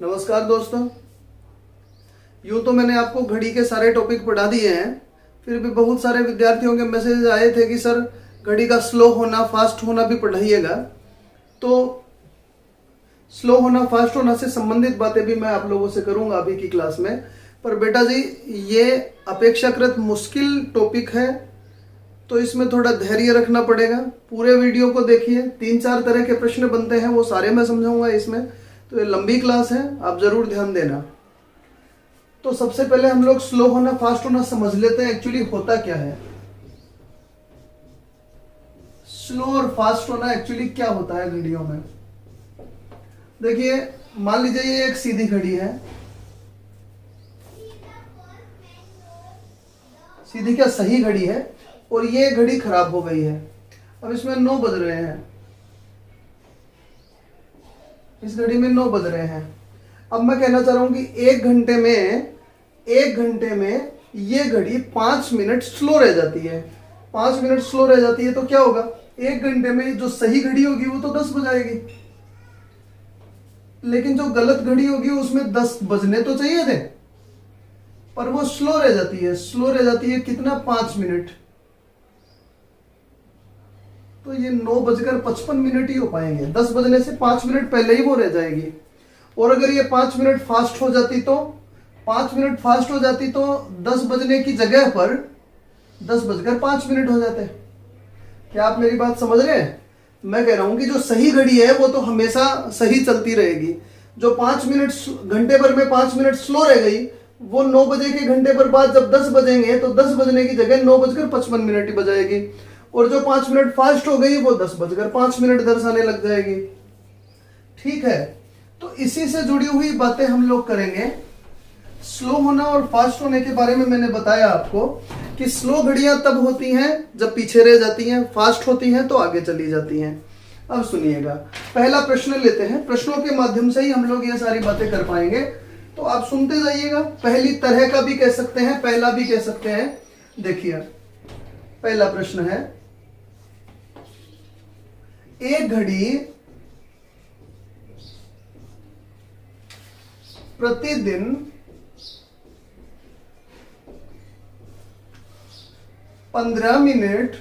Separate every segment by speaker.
Speaker 1: नमस्कार दोस्तों। यूँ तो मैंने आपको घड़ी के सारे टॉपिक पढ़ा दिए हैं, फिर भी बहुत सारे विद्यार्थियों के मैसेज आए थे कि सर घड़ी का स्लो होना फास्ट होना भी पढ़ाइएगा। तो स्लो होना फास्ट होना से संबंधित बातें भी मैं आप लोगों से करूंगा अभी की क्लास में। पर बेटा जी, ये अपेक्षाकृत मुश्किल टॉपिक है, तो इसमें थोड़ा धैर्य रखना पड़ेगा। पूरे वीडियो को देखिए, 3-4 तरह के प्रश्न बनते हैं, वो सारे मैं समझाऊंगा इसमें। तो ये लंबी क्लास है, आप जरूर ध्यान देना। तो सबसे पहले हम लोग स्लो होना फास्ट होना समझ लेते हैं, एक्चुअली होता क्या है। स्लो और फास्ट होना एक्चुअली क्या होता है घड़ियों में। देखिए, मान लीजिए ये एक सीधी घड़ी है, सीधी क्या सही घड़ी है, और ये घड़ी खराब हो गई है। अब इसमें 9 बज रहे हैं, इस घड़ी में 9 बज रहे हैं। अब मैं कहना चाह रहा हूं कि एक घंटे में ये घड़ी 5 मिनट स्लो रह जाती है। 5 मिनट स्लो रह जाती है तो क्या होगा, एक घंटे में जो सही घड़ी होगी वो तो 10 बजाएगी, लेकिन जो गलत घड़ी होगी उसमें 10 बजने तो चाहिए थे, पर वो स्लो रह जाती है। स्लो रह जाती है कितना, 5 मिनट। तो ये 9:55 ही हो पाएंगे। 10 बजने से 5 मिनट पहले ही वो रह जाएगी। और अगर ये 5 मिनट फास्ट हो जाती तो 10 बजने की जगह पर 10:05 हो जाते। क्या आप मेरी बात समझ रहे हैं? मैं कह रहा हूं कि जो सही घड़ी है वो तो हमेशा सही चलती रहेगी। जो 5 मिनट घंटे भर में 5 मिनट स्लो रह गई, वो 9 बजे के घंटे पर बाद जब 10 बजेंगे तो 10 बजने की जगह 9:55 ही बजाएगी। और जो 5 मिनट फास्ट हो गई वो 10:05 दर्शाने लग जाएगी। ठीक है, तो इसी से जुड़ी हुई बातें हम लोग करेंगे। स्लो होना और फास्ट होने के बारे में मैंने बताया आपको कि स्लो घड़ियां तब होती हैं जब पीछे रह जाती हैं, फास्ट होती हैं तो आगे चली जाती हैं। अब सुनिएगा, पहला प्रश्न लेते हैं। प्रश्नों के माध्यम से ही हम लोग ये सारी बातें कर पाएंगे, तो आप सुनते जाइएगा। पहली तरह का भी कह सकते हैं, पहला भी कह सकते हैं। देखिए, पहला प्रश्न है, एक घड़ी प्रतिदिन 15 मिनट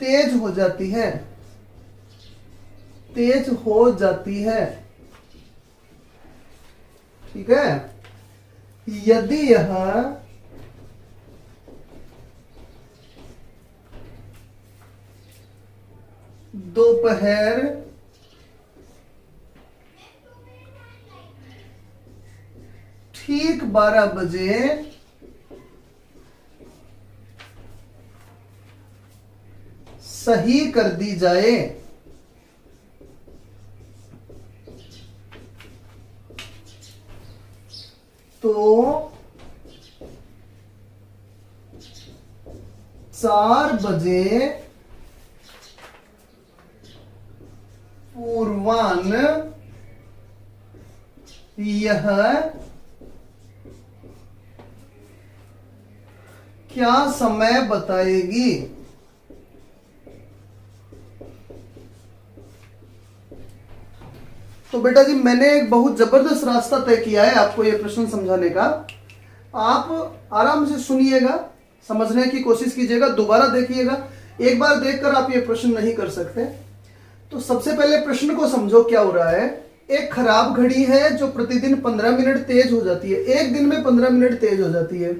Speaker 1: तेज हो जाती है, ठीक है। यदि यह दोपहर ठीक 12 बजे सही कर दी जाए तो 4 बजे पूर्वाह्न यह क्या समय बताएगी। तो बेटा जी, मैंने एक बहुत जबरदस्त रास्ता तय किया है आपको ये प्रश्न समझाने का। आप आराम से सुनिएगा, समझने की कोशिश कीजिएगा, दोबारा देखिएगा। एक बार देखकर आप ये प्रश्न नहीं कर सकते। तो सबसे पहले प्रश्न को समझो, क्या हो रहा है। एक खराब घड़ी है जो प्रतिदिन 15 मिनट तेज हो जाती है, एक दिन में 15 मिनट तेज हो जाती है।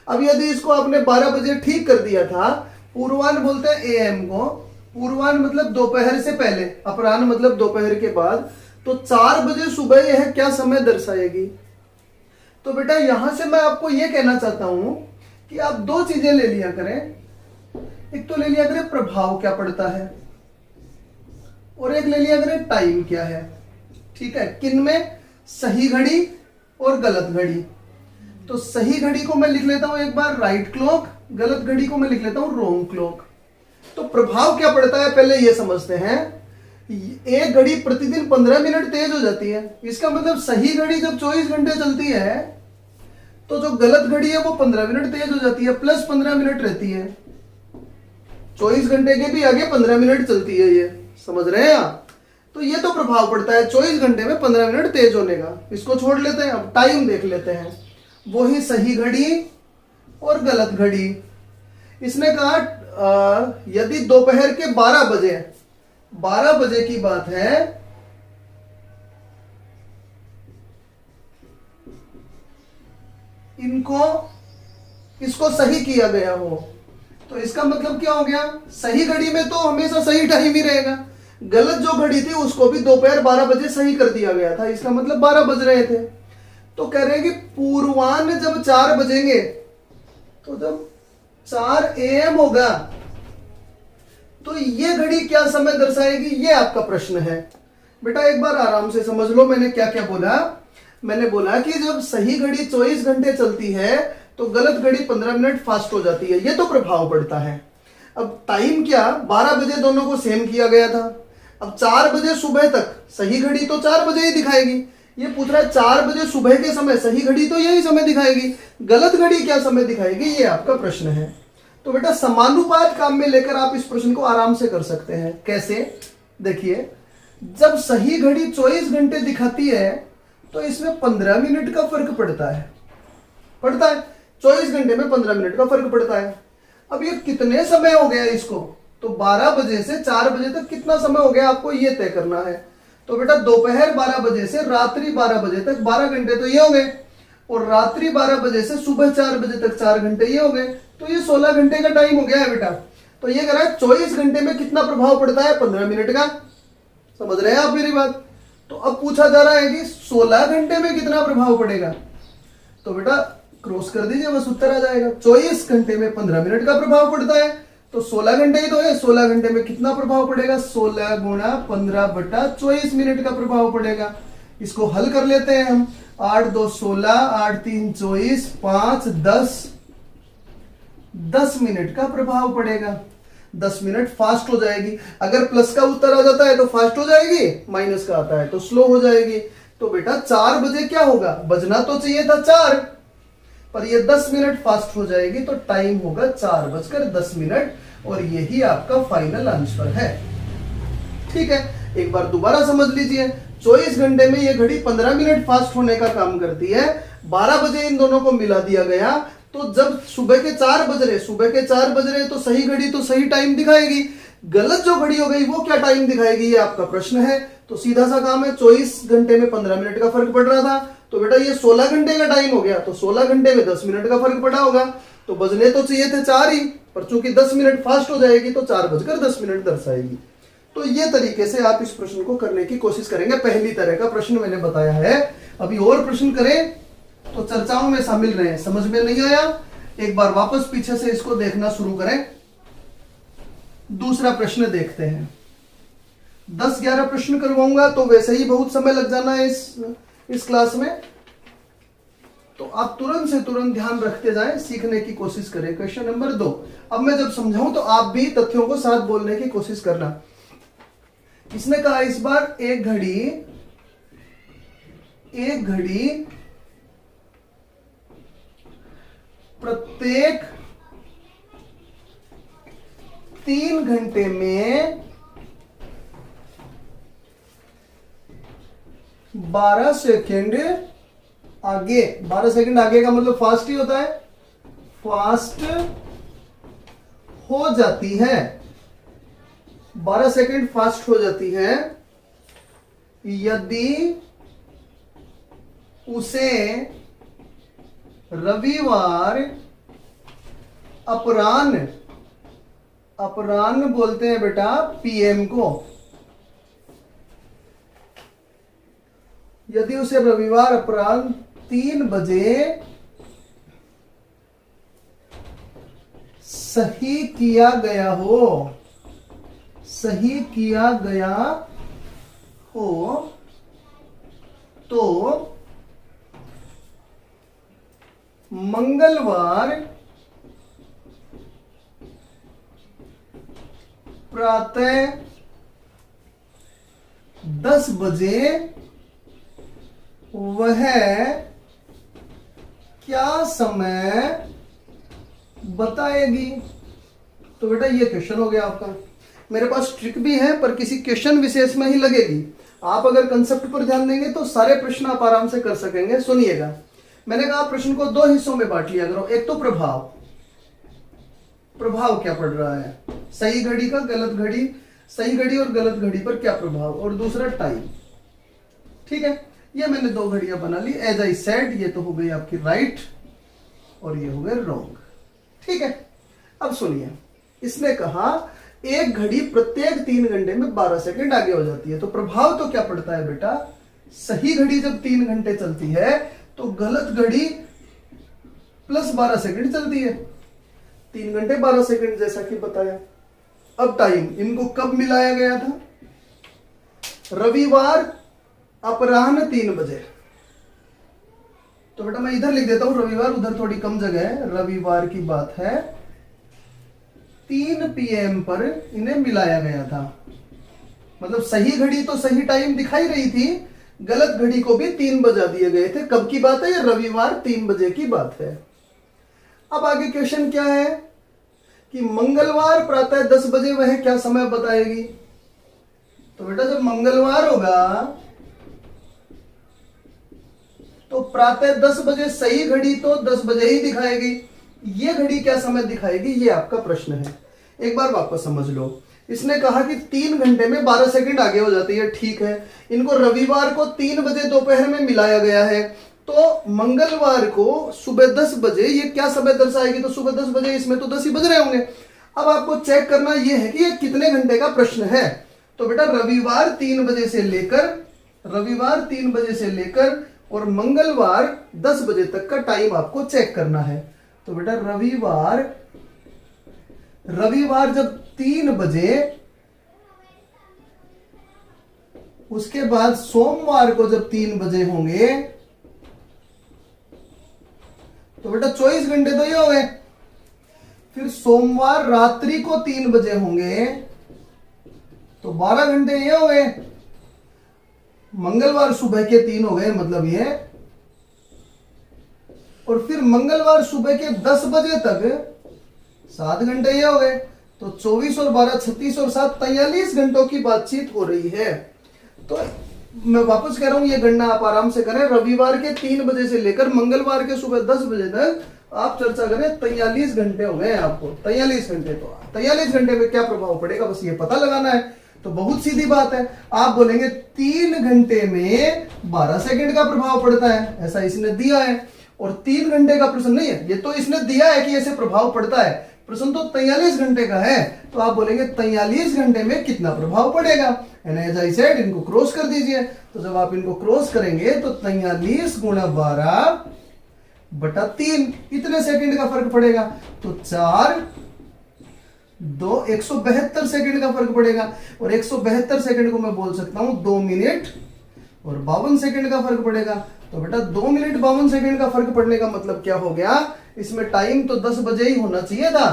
Speaker 1: अब यदि इसको आपने 12 बजे ठीक कर दिया था, पूर्वाह्न बोलते हैं एएम को, पूर्वाह्न मतलब दोपहर से पहले, अपराह्न मतलब दोपहर के बाद, तो 4 बजे सुबह यह क्या समय दर्शाएगी। तो बेटा, यहां से मैं आपको यह कहना चाहता हूं कि आप 2 चीजें ले लिया करें। एक तो ले लिया करें प्रभाव क्या पड़ता है, और एक ले लिया करें टाइम क्या है। ठीक है, किन में, सही घड़ी और गलत घड़ी। तो सही घड़ी को मैं लिख लेता हूं एक बार राइट क्लॉक, गलत घड़ी को मैं लिख लेता हूं रॉन्ग क्लॉक। तो प्रभाव क्या पड़ता है पहले ये समझते हैं। एक घड़ी प्रतिदिन 15 मिनट तेज हो जाती है, इसका मतलब सही घड़ी जब 24 घंटे चलती है तो जो गलत घड़ी है वो 15 मिनट तेज हो जाती है, प्लस 15 मिनट रहती है। 24 घंटे के भी आगे 15 मिनट चलती है, ये समझ रहे हैं आप। तो ये तो प्रभाव पड़ता है 24 घंटे में 15 मिनट तेज होने का। इसको छोड़ लेते हैं, अब टाइम देख लेते हैं। वही सही घड़ी और गलत घड़ी। इसने कहा यदि दोपहर के 12 बजे की बात है, इसको सही किया गया हो, तो इसका मतलब क्या हो गया, सही घड़ी में तो हमेशा सही टाइम ही रहेगा। गलत जो घड़ी थी उसको भी दोपहर 12 बजे सही कर दिया गया था, इसका मतलब 12 बज रहे थे। तो कह रहे हैं कि पूर्वाह्न जब 4 बजेंगे, तो जब 4 AM होगा, तो ये घड़ी क्या समय दर्शाएगी, ये आपका प्रश्न है। बेटा एक बार आराम से समझ लो मैंने क्या क्या बोला। मैंने बोला कि जब सही घड़ी 24 घंटे चलती है तो गलत घड़ी 15 मिनट फास्ट हो जाती है, ये तो प्रभाव पड़ता है। अब टाइम क्या, 12 बजे दोनों को सेम किया गया था। अब 4 बजे सुबह तक सही घड़ी तो 4 बजे ही दिखाएगी। ये पूछ रहा है 4 बजे सुबह के समय सही घड़ी तो यही समय दिखाएगी, गलत घड़ी क्या समय दिखाएगी, ये आपका प्रश्न है। तो बेटा समानुपात काम में लेकर आप इस प्रश्न को आराम से कर सकते हैं। कैसे, देखिए जब सही घड़ी 24 घंटे दिखाती है तो इसमें 15 मिनट का फर्क पड़ता है 24 घंटे में 15 मिनट का फर्क पड़ता है। अब ये कितने समय हो गया इसको, तो 12 बजे से 4 बजे तक कितना समय हो गया आपको ये तय करना है। तो बेटा दोपहर 12 बजे से रात्रि 12 बजे तक 12 घंटे तो ये हो गए, और रात्रि 12 बजे से सुबह 4 बजे तक 4 घंटे ये हो गए, तो ये 16 घंटे का टाइम हो गया है बेटा। तो ये कह रहा है 24 घंटे में कितना प्रभाव पड़ता है, 15 मिनट का। समझ रहे हैं आप मेरी बात। तो अब पूछा जा रहा है कि 16 घंटे में कितना प्रभाव पड़ेगा, तो बेटा क्रॉस कर दीजिए, बस उत्तर आ जाएगा। 24 घंटे में 15 मिनट का प्रभाव पड़ता है, तो 16 घंटे ही तो है, 16 घंटे में कितना प्रभाव पड़ेगा, 16 गुणा 15 बटा 24 मिनट का प्रभाव पड़ेगा। इसको हल कर लेते हैं हम। 8 2 16, 8 3 24, 5 10 मिनट का प्रभाव पड़ेगा। 10 मिनट फास्ट हो जाएगी। अगर प्लस का उत्तर आ जाता है तो फास्ट हो जाएगी, माइनस का आता है तो स्लो हो जाएगी। तो बेटा 4 बजे क्या होगा, बजना तो चाहिए था 4, पर ये 10 मिनट फास्ट हो जाएगी, तो टाइम होगा 4:10, और यही आपका फाइनल आंसर है। ठीक है, एक बार दोबारा समझ लीजिए। 24 घंटे में ये घड़ी 15 मिनट फास्ट होने का काम करती है। 12 बजे इन दोनों को मिला दिया गया, तो जब सुबह के 4 बज रहे तो सही घड़ी तो सही टाइम दिखाएगी, गलत जो घड़ी हो गई वो क्या टाइम दिखाएगी, ये आपका प्रश्न है। तो सीधा सा काम है, 24 घंटे में 15 मिनट का फर्क पड़ रहा था, तो बेटा ये 16 घंटे का टाइम हो गया, तो 16 घंटे में 10 मिनट का फर्क पड़ा होगा, तो बजने तो चाहिए थे 4 ही, पर चूंकि 10 मिनट फास्ट हो जाएगी तो 4:10 दर्शाएगी। तो ये तरीके से आप इस प्रश्न को करने की कोशिश करेंगे। पहली तरह का प्रश्न मैंने बताया है। अभी और प्रश्न करें तो चर्चाओं में शामिल रहे। समझ में नहीं आया, एक बार वापस पीछे से इसको देखना शुरू करें। दूसरा प्रश्न देखते हैं। 10-11 प्रश्न करवाऊंगा तो वैसे ही बहुत समय लग जाना है इस क्लास में, तो आप तुरंत से तुरंत ध्यान रखते जाएं, सीखने की कोशिश करें। Question number 2। अब मैं जब समझाऊं तो आप भी तथ्यों को साथ बोलने की कोशिश करना। इसने कहा इस बार एक घड़ी प्रत्येक 3 घंटे में 12 सेकेंड आगे, 12 सेकेंड आगे का मतलब फास्ट ही होता है, फास्ट हो जाती है, 12 सेकेंड फास्ट हो जाती है यदि उसे रविवार अपराह्न बोलते हैं बेटा PM को, यदि उसे रविवार अपराह्न 3 बजे सही किया गया हो तो मंगलवार प्रातः 10 बजे वह क्या समय बताएगी। तो बेटा ये क्वेश्चन हो गया आपका। मेरे पास ट्रिक भी है पर किसी क्वेश्चन विशेष में ही लगेगी। आप अगर कंसेप्ट पर ध्यान देंगे तो सारे प्रश्न आप आराम से कर सकेंगे। सुनिएगा, मैंने कहा प्रश्न को दो हिस्सों में बांट लिया करो। एक तो प्रभाव, प्रभाव क्या पड़ रहा है, सही घड़ी का गलत घड़ी, सही घड़ी और गलत घड़ी पर क्या प्रभाव, और दूसरा टाइम। ठीक है, ये मैंने दो घड़ियां बना ली एज आई सेड। ये तो हो गई आपकी राइट और ये हो गए रॉन्ग। ठीक है, अब सुनिए, इसने कहा एक घड़ी प्रत्येक 3 घंटे में 12 सेकंड आगे हो जाती है। तो प्रभाव तो क्या पड़ता है बेटा, सही घड़ी जब 3 घंटे चलती है तो गलत घड़ी प्लस 12 सेकंड चलती है। 3 घंटे 12 सेकंड जैसा कि बताया। अब टाइम इनको कब मिलाया गया था, रविवार अपराह्न 3 बजे। तो बेटा मैं इधर लिख देता हूं रविवार, उधर थोड़ी कम जगह है। रविवार की बात है, 3 PM पर इन्हें मिलाया गया था। मतलब सही घड़ी तो सही टाइम दिखाई रही थी, गलत घड़ी को भी 3 बजा दिए गए थे। कब की बात है, ये रविवार 3 बजे की बात है। अब आगे क्वेश्चन क्या है कि मंगलवार प्रातः 10 बजे वह क्या समय बताएगी। तो बेटा जब मंगलवार होगा तो प्रातः 10 बजे, सही घड़ी तो 10 बजे ही दिखाएगी। ये घड़ी क्या समय दिखाएगी, ये आपका प्रश्न है। एक बार वापस समझ लो, इसने कहा कि 3 घंटे में 12 सेकंड आगे हो जाती है। ठीक है, इनको रविवार को 3 बजे दोपहर में मिलाया गया है, तो मंगलवार को सुबह 10 बजे ये क्या समय दर्शाएगी, तो सुबह 10 बजे, इसमें तो 10 ही बज रहे होंगे। अब आपको चेक करना यह है कि ये कितने घंटे का प्रश्न है। तो बेटा रविवार 3 बजे से लेकर और मंगलवार 10 बजे तक का टाइम आपको चेक करना है। तो बेटा रविवार जब 3 बजे, उसके बाद सोमवार को जब 3 बजे होंगे तो बेटा 24 घंटे तो ये हो गए। फिर सोमवार रात्रि को 3 बजे होंगे तो 12 घंटे ये हो गए। मंगलवार सुबह के 3 हो गए, मतलब ये। और फिर मंगलवार सुबह के 10 बजे तक 7 घंटे ये हो गए। तो 24 और 12 36 और 7 43 घंटों की बातचीत हो रही है। तो मैं वापस कह रहा हूं, ये गणना आप आराम से करें। रविवार के 3 बजे से लेकर मंगलवार के सुबह 10 बजे तक आप चर्चा करें, 43 घंटे हो गए आपको। 43 घंटे, तो 43 घंटे में क्या प्रभाव पड़ेगा, बस ये पता लगाना है। तो बहुत सीधी बात है, आप बोलेंगे 3 घंटे में 12 सेकंड का प्रभाव पड़ता है, ऐसा इसने दिया है। और 3 घंटे का प्रश्न नहीं है, ये तो इसने दिया है कि ऐसे प्रभाव पड़ता है। प्रश्न तो 43 घंटे का है, तो आप बोलेंगे 43 घंटे में कितना प्रभाव पड़ेगा। एज आई सेड, इनको क्रॉस कर दीजिए। तो जब आप इनको क्रॉस करेंगे तो 43 गुणा 12 बटा 3, इतने सेकंड का फर्क पड़ेगा। तो 4 2 172 सेकंड का फर्क पड़ेगा। और 172 सेकंड को मैं बोल सकता हूं 2 मिनट और 52 सेकंड का फर्क पड़ेगा। तो बेटा 2 मिनट 52 सेकंड का फर्क पड़ने का मतलब क्या हो गया, इसमें टाइम तो 10 बजे ही होना चाहिए था,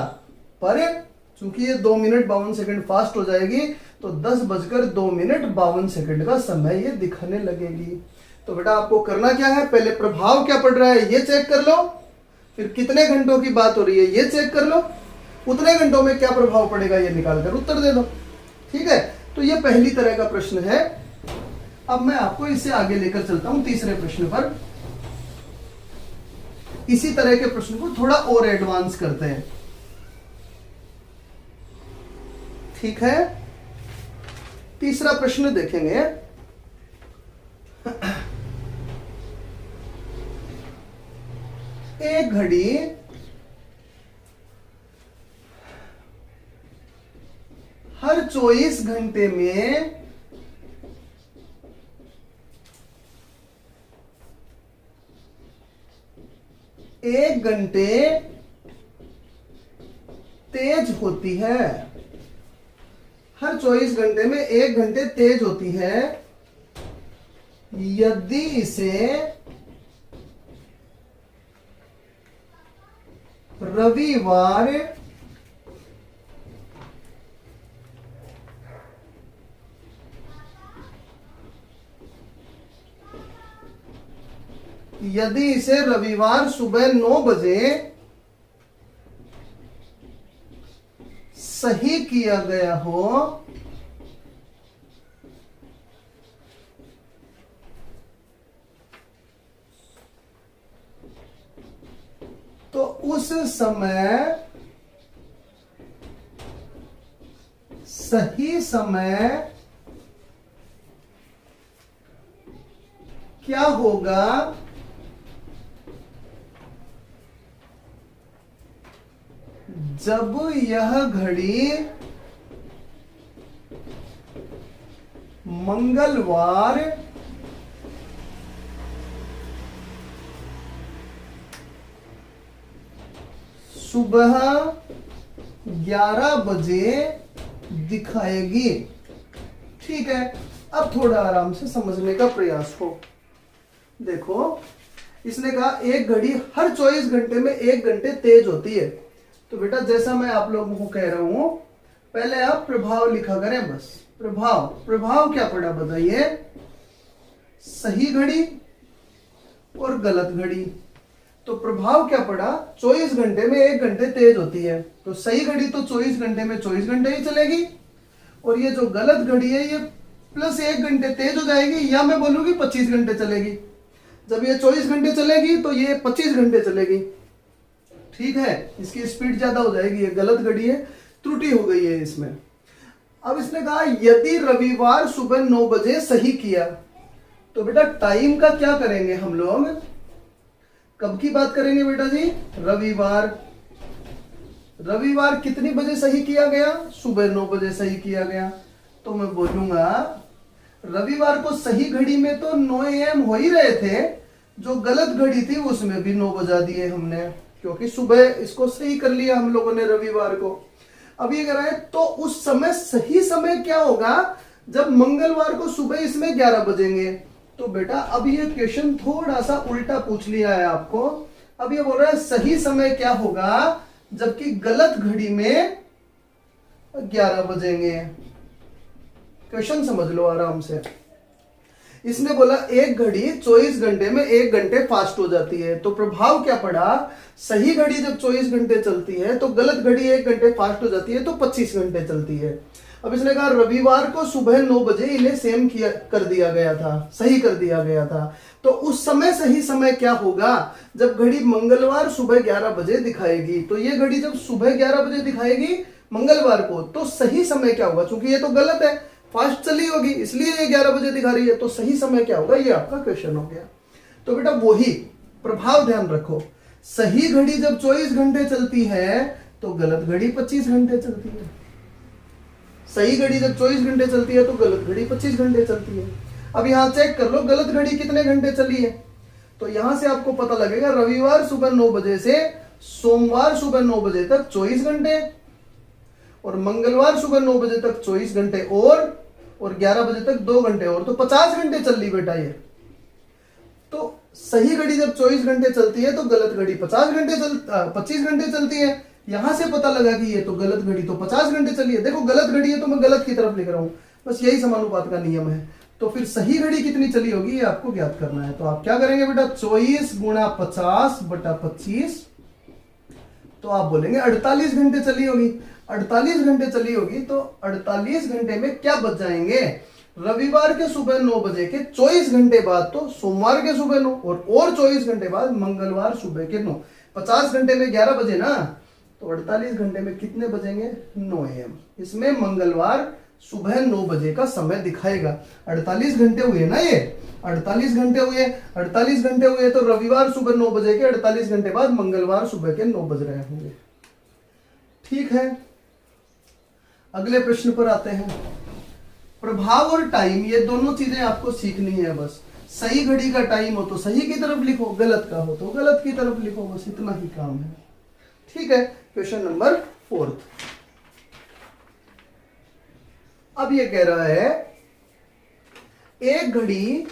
Speaker 1: पर चूंकि ये 2 मिनट 52 सेकंड फास्ट हो जाएगी तो 10 बजकर 2 मिनट 52 सेकंड का समय ये दिखाने लगेगी। तो बेटा आपको करना क्या है, पहले प्रभाव क्या पड़ रहा है ये चेक कर लो, फिर कितने घंटों की बात हो रही है ये चेक कर लो, उतने घंटों में क्या प्रभाव पड़ेगा ये निकाल कर उत्तर दे दो। ठीक है, तो ये पहली तरह का प्रश्न है। अब मैं आपको इससे आगे लेकर चलता हूं तीसरे प्रश्न पर। इसी तरह के प्रश्न को थोड़ा और एडवांस करते हैं। ठीक है, तीसरा प्रश्न देखेंगे। एक घड़ी हर 24 घंटे में एक घंटे तेज होती है। हर 24 घंटे में 1 घंटे तेज होती है यदि इसे रविवार सुबह 9 बजे सही किया गया हो तो उस समय सही समय क्या होगा जब यह घड़ी मंगलवार सुबह 11 बजे दिखाएगी। ठीक है, अब थोड़ा आराम से समझने का प्रयास हो। देखो, इसने कहा एक घड़ी हर 24 घंटे में 1 घंटे तेज होती है। तो बेटा जैसा मैं आप लोगों को कह रहा हूं, पहले आप प्रभाव लिखा करें। बस प्रभाव, प्रभाव क्या पड़ा बताइए? सही घड़ी और गलत घड़ी। तो प्रभाव क्या पड़ा? 24 घंटे में 1 घंटे तेज होती है। तो सही घड़ी तो 24 घंटे में 24 घंटे ही चलेगी, और ये जो गलत घड़ी है ये प्लस 1 घंटे तेज हो जाएगी, या मैं बोलूंगी 25 घंटे चलेगी। जब ये 24 घंटे चलेगी तो ये 25 घंटे चलेगी। ठीक है, इसकी स्पीड ज्यादा हो जाएगी। ये गलत घड़ी है, त्रुटि हो गई है इसमें। अब इसने कहा यदि रविवार सुबह 9 बजे सही किया, तो बेटा टाइम का क्या करेंगे हम लोग? कब की बात करेंगे बेटा जी? रविवार। रविवार कितनी बजे सही किया गया? सुबह 9 बजे सही किया गया। तो मैं बोलूंगा रविवार को सही घड़ी में तो 9 AM हो ही रहे थे, जो गलत घड़ी थी उसमें भी 9 बजा दिए हमने, क्योंकि सुबह इसको सही कर लिया हम लोगों ने रविवार को। अब ये कह रहा है तो उस समय सही समय क्या होगा जब मंगलवार को सुबह इसमें 11 बजेंगे। तो बेटा अब ये क्वेश्चन थोड़ा सा उल्टा पूछ लिया है आपको। अब ये बोल रहा है सही समय क्या होगा जबकि गलत घड़ी में 11 बजेंगे। क्वेश्चन समझ लो आराम से। इसने बोला एक घड़ी 24 घंटे में 1 घंटे फास्ट हो जाती है। तो प्रभाव क्या पड़ा? सही घड़ी जब 24 घंटे चलती है तो गलत घड़ी 1 घंटे फास्ट हो जाती है, तो 25 घंटे चलती है। अब इसने कहा रविवार को सुबह 9 बजे इन्हें सेम किया कर दिया गया था, सही कर दिया गया था। तो उस समय सही समय क्या होगा जब घड़ी मंगलवार सुबह 11 बजे दिखाएगी। तो ये घड़ी जब सुबह 11 बजे दिखाएगी मंगलवार को, तो सही समय क्या होगा? क्योंकि ये तो गलत है, फास्ट चली होगी, इसलिए ये 11 बजे दिखा रही है। तो सही समय क्या होगा? ये आपका क्वेश्चन हो गया। तो बेटा वही प्रभाव ध्यान रखो, सही घड़ी जब 24 घंटे चलती है तो गलत घड़ी 25 घंटे चलती है। सही घड़ी जब 24 घंटे चलती है तो गलत घड़ी 25 घंटे चलती है। अब यहां चेक कर लो गलत घड़ी कितने घंटे चली है। तो यहां से आपको पता लगेगा रविवार सुबह 9 बजे से सोमवार सुबह 9 बजे तक 24 घंटे, और मंगलवार सुबह 9 बजे तक 24 घंटे और 11 बजे तक 2 घंटे और, तो 50 घंटे चल रही बेटा ये। तो सही घड़ी जब 24 घंटे चलती है तो गलत घड़ी 25 घंटे चलती है। यहां से पता लगा कि ये तो गलत घड़ी तो 50 घंटे चली है। देखो गलत घड़ी है तो मैं गलत की तरफ लिख रहा हूं, बस यही समानुपात का नियम है। तो फिर सही घड़ी कितनी चली होगी ये आपको ज्ञात करना है। तो आप क्या करेंगे बेटा? 24 गुणा 50 बटा 25, तो आप बोलेंगे 48 घंटे चली होगी। 48 घंटे चली होगी तो 48 घंटे में क्या बच जाएंगे? रविवार के सुबह 9 बजे के 24 घंटे बाद तो सोमवार के सुबह 9, और 24 घंटे बाद मंगलवार सुबह के 9। 50 घंटे में 11 बजे ना, तो 48 घंटे में कितने बजेंगे? 9 AM। इसमें मंगलवार सुबह 9 बजे का समय दिखाएगा। 48 घंटे हुए ना, ये 48 घंटे हुए। 48 घंटे हुए तो रविवार सुबह 9 बजे के 48 घंटे बाद मंगलवार सुबह के 9 बज रहे होंगे। ठीक है, अगले प्रश्न पर आते हैं। प्रभाव और टाइम, ये दोनों चीजें आपको सीखनी है। बस सही घड़ी का टाइम हो तो सही की तरफ लिखो, गलत का हो तो गलत की तरफ लिखो, बस इतना ही काम है। ठीक है, क्वेश्चन नंबर 4। अब ये कह रहा है एक घड़ी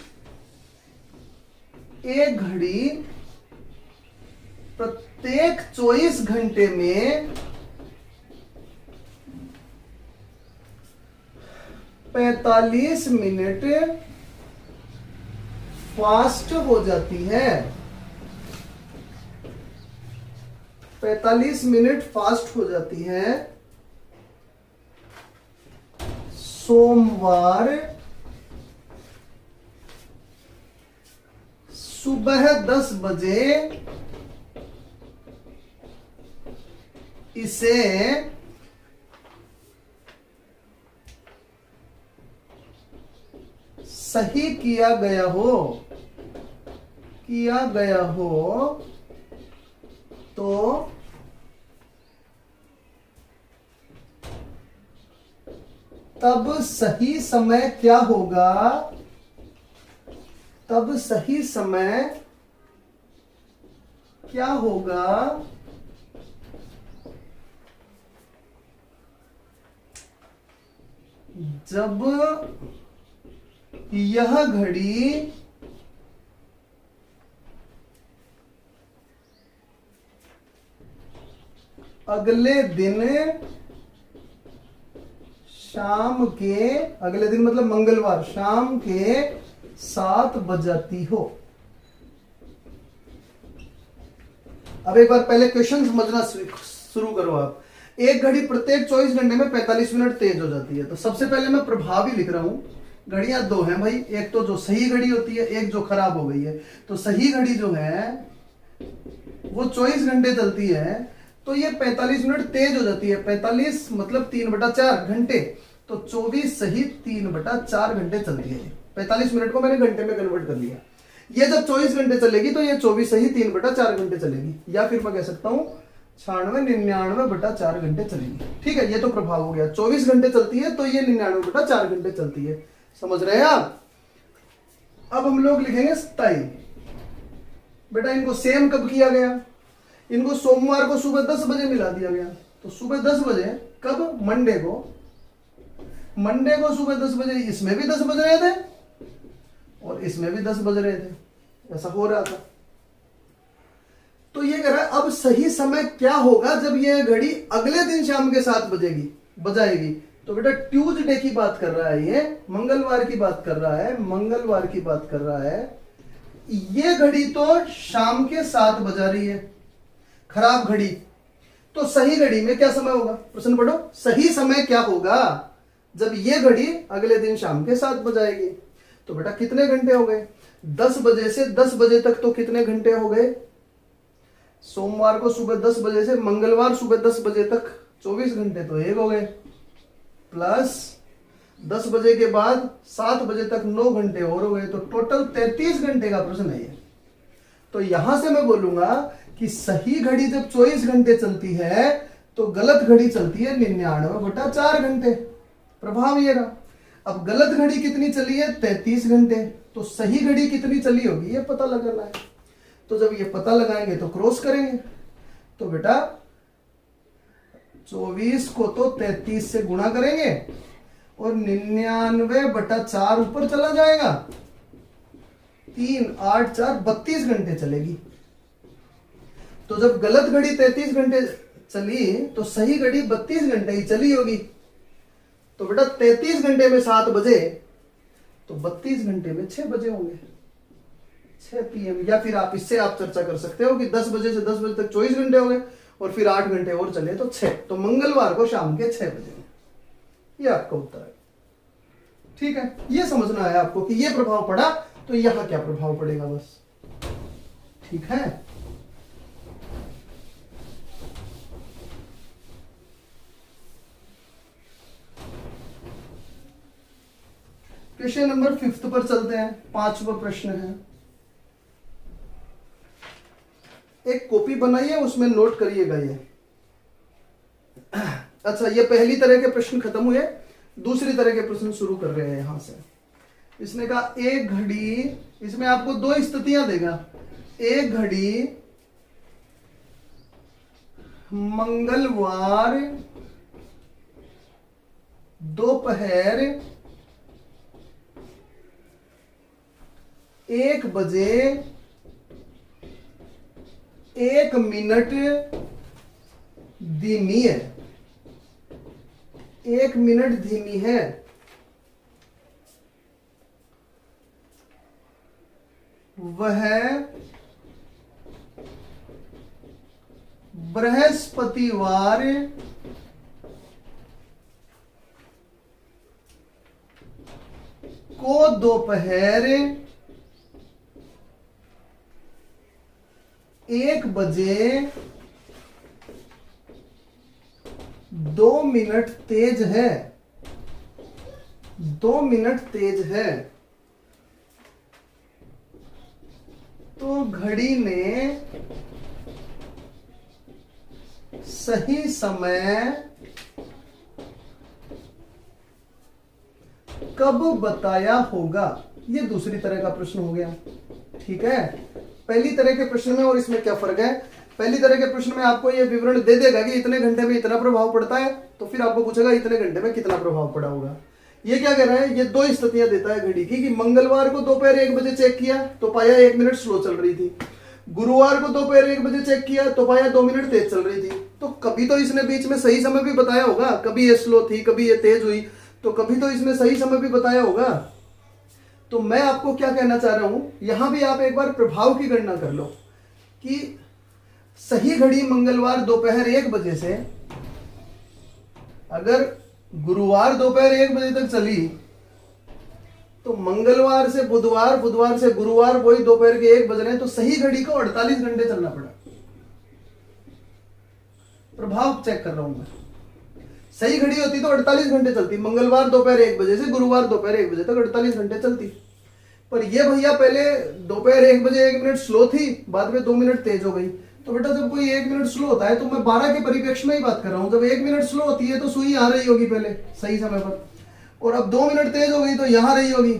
Speaker 1: प्रत्येक 24 घंटे में 45 मिनट फास्ट हो जाती है। 45 मिनट फास्ट हो जाती है। सोमवार सुबह 10 बजे इसे सही किया गया हो तो तब सही समय क्या होगा? तब सही समय क्या होगा? जब यह घड़ी अगले दिन शाम के, अगले दिन मतलब मंगलवार शाम के 7 बजाती हो। अब एक बार पहले क्वेश्चन समझना शुरू करो आप। एक घड़ी प्रत्येक 24 घंटे में 45 मिनट तेज हो जाती है। तो सबसे पहले मैं प्रभाव ही लिख रहा हूं। घड़ियां दो हैं भाई, एक तो जो सही घड़ी होती है, एक जो खराब हो गई है। तो सही घड़ी जो है वो 24 घंटे चलती है, तो ये 45 मिनट तेज हो जाती है। 45 मतलब 3/4 घंटे, तो 24 सही 3/4 घंटे चलती है। 45 मिनट को मैंने घंटे में कन्वर्ट कर लिया। ये जब 24 घंटे चलेगी तो ये 24 सही 3/4 घंटे चलेगी, या फिर मैं कह सकता हूं 96-99/4 घंटे चलेगी। ठीक है, ये तो प्रभाव हो गया। 24 घंटे चलती है तो ये 99/4 घंटे चलती है। समझ रहे हैं आप? अब हम लोग लिखेंगे टाइम। बेटा इनको सेम कब किया गया? इनको सोमवार को सुबह 10 बजे मिला दिया गया। तो सुबह 10 बजे कब? मंडे को। मंडे को सुबह 10 बजे इसमें भी 10 बज रहे थे और इसमें भी 10 बज रहे थे। ऐसा हो रहा था। तो ये कह रहा है अब सही समय क्या होगा जब ये घड़ी अगले दिन शाम के 7 बजाएगी। तो बेटा ट्यूसडे की बात कर रहा है, ये मंगलवार की बात कर रहा है, मंगलवार की बात कर रहा है। ये घड़ी तो शाम के 7 बजा रही है, खराब घड़ी। तो सही घड़ी में क्या समय होगा? प्रश्न पढ़ो। सही समय क्या होगा जब ये घड़ी अगले दिन शाम के 7 बजाएगी? तो बेटा कितने घंटे हो गए? 10 बजे से 10 बजे तक तो कितने घंटे हो गए? सोमवार को सुबह 10 बजे से मंगलवार सुबह 10 बजे तक 24 घंटे तो एक हो गए, प्लस 10 बजे के बाद 7 बजे तक 9 घंटे और हो गए, तो टोटल 33 घंटे का प्रश्न है ये। तो यहां से मैं बोलूंगा कि सही घड़ी जब 24 घंटे चलती है तो गलत घड़ी चलती है 99/4 घंटे। प्रभाव ये रहा। अब गलत घड़ी कितनी चली है? 33 घंटे। तो सही घड़ी कितनी चली होगी ये पता लगाना है। तो जब ये पता लगाएंगे तो क्रॉस करेंगे। तो बेटा 24 को तो 33 से गुणा करेंगे और 99/4 ऊपर चला जाएगा। 3, 8, 4 32 घंटे चलेगी। तो जब गलत घड़ी 33 घंटे चली तो सही घड़ी 32 घंटे ही चली होगी। तो बेटा 33 घंटे में 7 बजे तो 32 घंटे में 6 बजे होंगे, 6 PM। या फिर आप इससे आप चर्चा कर सकते हो कि 10 बजे से 10 बजे तक 24 घंटे हो गए और फिर 8 घंटे और चले तो 6। तो मंगलवार को शाम के 6 बजे। ये आपका उत्तर है। ठीक है, ये समझना है आपको कि ये प्रभाव पड़ा तो यहां क्या प्रभाव पड़ेगा, बस। ठीक है। क्वेश्चन नंबर 5 पर चलते हैं। 5वां प्रश्न है। एक कॉपी बनाइए, उसमें नोट करिएगा ये। अच्छा, ये पहली तरह के प्रश्न खत्म हुए, दूसरी तरह के प्रश्न शुरू कर रहे हैं यहां से। इसने कहा एक घड़ी, इसमें आपको 2 स्थितियां देगा। एक घड़ी मंगलवार दोपहर 1 बजे 1 मिनट धीमी है, 1 मिनट धीमी है। वह बृहस्पतिवार को दोपहर 1 बजे 2 मिनट तेज है, 2 मिनट तेज है, तो घड़ी ने सही समय कब बताया होगा। ये दूसरी तरह का प्रश्न हो गया। ठीक है, पहली तरह के प्रश्न में और इसमें क्या फर्क है। पहली तरह के प्रश्न में आपको ये विवरण दे देगा कि इतने घंटे में इतना प्रभाव पड़ता है, तो फिर आपको पूछेगा इतने घंटे में कितना प्रभाव पड़ा होगा। ये क्या कह रहा है, ये 2 स्थितियां देता है घड़ी की कि मंगलवार को दोपहर 1 बजे चेक किया तो पाया 1 मिनट स्लो चल रही थी, गुरुवार को दोपहर 1 बजे चेक किया तो पाया 2 मिनट तेज चल रही थी। तो कभी तो इसने बीच में सही समय भी बताया होगा, कभी ये स्लो थी कभी ये तेज हुई, तो कभी तो इसने सही समय भी बताया होगा। तो मैं आपको क्या कहना चाह रहा हूं, यहां भी आप एक बार प्रभाव की गणना कर लो कि सही घड़ी मंगलवार दोपहर 1 बजे से अगर गुरुवार दोपहर 1 बजे तक चली तो मंगलवार से बुधवार, बुधवार से गुरुवार वही दोपहर के 1 बज रहे हैं, तो सही घड़ी को 48 घंटे चलना पड़ा। प्रभाव चेक कर रहा हूं मैं। सही घड़ी होती तो 48 घंटे चलती, मंगलवार दोपहर 1 बजे से गुरुवार दोपहर 1 बजे तक 48 घंटे चलती। पर ये भैया पहले दोपहर 1 बजे 1 मिनट स्लो थी, बाद में 2 मिनट तेज हो गई। तो बेटा जब कोई 1 मिनट स्लो होता है, तो मैं 12 के परिप्रेक्ष्य में ही बात कर रहा हूं, जब 1 मिनट स्लो होती है तो सुई आ रही होगी पहले सही समय पर, और अब 2 मिनट तेज हो गई तो यहां रही होगी।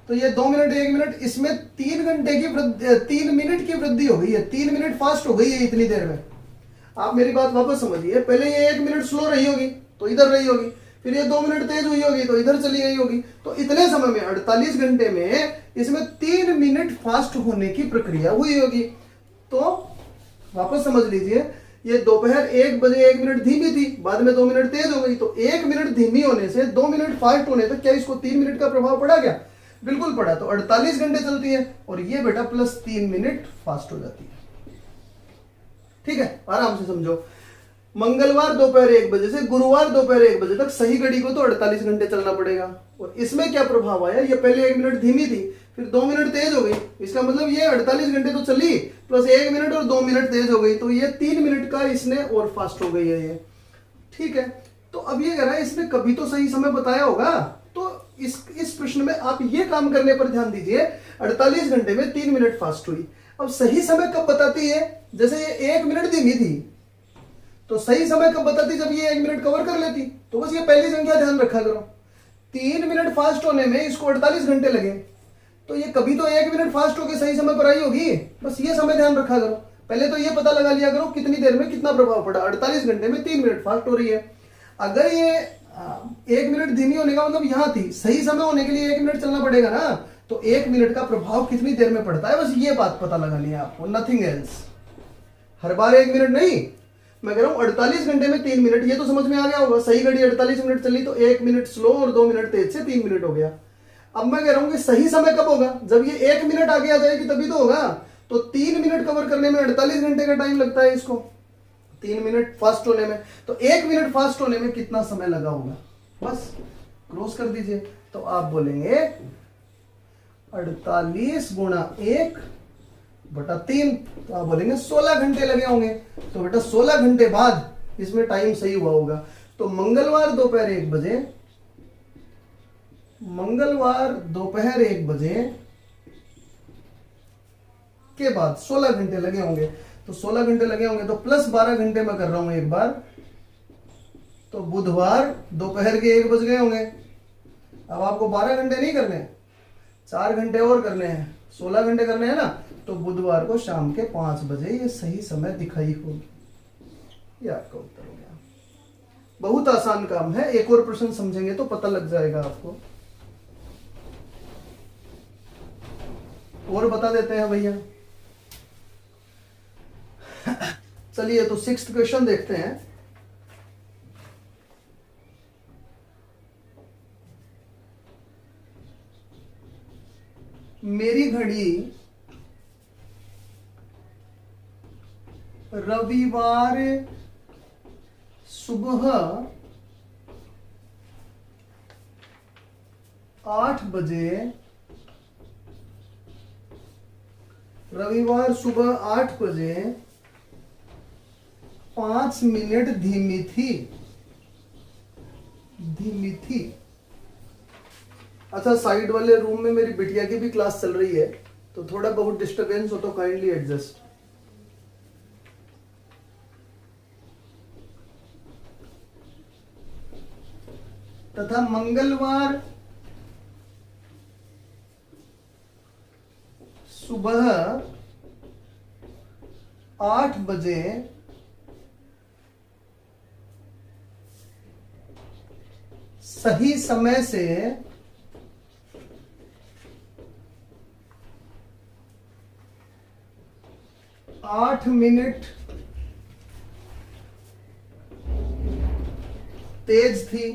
Speaker 1: तो ये 2 मिनट 1 मिनट, इसमें 3 घंटे की 3 मिनट की वृद्धि हो गई है, 3 मिनट फास्ट हो गई है इतनी देर में। आप मेरी बात वापस समझिए, पहले ये 1 मिनट स्लो रही होगी तो इधर रही होगी, फिर ये 2 मिनट तेज हुई होगी तो इधर चली गई होगी। तो इतने समय में 48 घंटे में इसमें 3 मिनट फास्ट होने की प्रक्रिया हुई होगी। तो वापस समझ लीजिए, ये दोपहर 1 बजे 1 मिनट धीमी थी, बाद में 2 मिनट तेज हो गई, तो 1 मिनट धीमी होने से 2 मिनट फास्ट होने तक क्या इसको 3 मिनट का प्रभाव पड़ा क्या? बिल्कुल पड़ा। तो 48 घंटे चलती है और ये बेटा प्लस 3 मिनट फास्ट हो जाती है। ठीक है, आराम से समझो। मंगलवार दोपहर 1 बजे से गुरुवार दोपहर 1 बजे तक सही घड़ी को तो 48 घंटे चलना पड़ेगा। और इसमें क्या प्रभाव आया, ये पहले 1 मिनट धीमी थी, फिर 2 मिनट तेज हो गई, इसका मतलब ये 48 घंटे तो चली, प्लस 1 मिनट और 2 मिनट तेज हो गई, तो ये 3 मिनट का इसने और फास्ट हो गई है ये। ठीक है, तो अब ये कह रहा है इसने कभी तो सही समय बताया होगा। तो इस प्रश्न में आप ये काम करने पर ध्यान दीजिए, 48 घंटे में 3 मिनट फास्ट हुई। अब सही समय कब बताती है, जैसे ये 1 मिनट धीमी थी, तो सही समय कब बताती, जब ये 1 मिनट कवर कर लेती। तो बस ये पहली संख्या ध्यान रखा करो, 3 मिनट फास्ट होने में इसको 48 घंटे लगे, तो ये कभी तो 1 मिनट फास्ट होकर सही समय पर आई होगी। बस ये समय ध्यान रखा करो, पहले तो ये पता लगा लिया करो कितनी देर में कितना प्रभाव पड़ा। 48 घंटे में 3 मिनट फास्ट हो रही है। अगर ये 1 मिनट धीमी होने का मतलब यहां थी, सही समय होने के लिए 1 मिनट चलना पड़ेगा ना, तो 1 मिनट का प्रभाव कितनी देर में पड़ता है, बस ये बात पता लगानी है आपको, नथिंग एल्स। हर बार 1 मिनट नहीं, मैं कह रहा हूं 48 घंटे में 3 मिनट, ये तो समझ में आ गया होगा। सही घड़ी 48 मिनट चली तो 1 मिनट स्लो और 2 मिनट तेज से 3 मिनट हो गया। अब मैं कह रहा हूं कि सही समय कब होगा, जब ये 1 मिनट आगे आ जाएगी तभी तो होगा। तो 3 मिनट कवर करने में 48 घंटे का टाइम लगता है इसको, 3 मिनट फास्ट होने में, तो 1 मिनट फास्ट होने में कितना समय लगा होगा, बस क्रॉस कर दीजिए। तो आप बोलेंगे 48 गुणा 1 बटा 3, तो आप बोलेंगे 16 घंटे लगे होंगे। तो बेटा 16 घंटे बाद इसमें टाइम सही हुआ होगा। तो मंगलवार दोपहर 1 बजे, मंगलवार दोपहर 1 बजे के बाद 16 घंटे लगे होंगे। तो 16 घंटे लगे होंगे तो प्लस 12 घंटे मैं कर रहा हूं एक बार, तो बुधवार दोपहर के 1 बज गए होंगे। अब आपको 12 घंटे नहीं करने, 4 घंटे और करने हैं, 16 घंटे करने हैं ना, तो बुधवार को शाम के 5 बजे ये सही समय दिखाई होगी। ये आपका उत्तर हो गया। बहुत आसान काम है, एक और प्रश्न समझेंगे तो पता लग जाएगा आपको। और बता देते हैं भैया। चलिए तो 6th क्वेश्चन देखते हैं। मेरी घड़ी रविवार सुबह 8 बजे, रविवार सुबह 8 बजे 5 मिनट धीमी थी। अच्छा, साइड वाले रूम में मेरी बिटिया की भी क्लास चल रही है, तो थोड़ा बहुत डिस्टरबेंस हो तो काइंडली एडजस्ट। तथा मंगलवार सुबह 8 बजे सही समय से 8 मिनट तेज थी।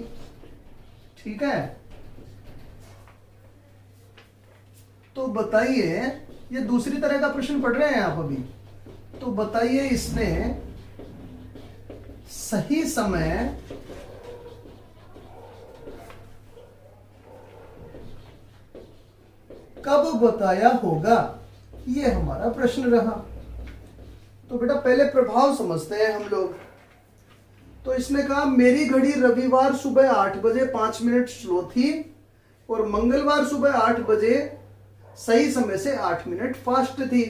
Speaker 1: ठीक है, तो बताइए, ये दूसरी तरह का प्रश्न पढ़ रहे हैं आप अभी, तो बताइए इसने सही समय कब बताया होगा, ये हमारा प्रश्न रहा। तो बेटा पहले प्रभाव समझते हैं हम लोग। तो इसने कहा मेरी घड़ी रविवार सुबह 8 बजे 5 मिनट स्लो थी और मंगलवार सुबह 8 बजे सही समय से 8 मिनट फास्ट थी।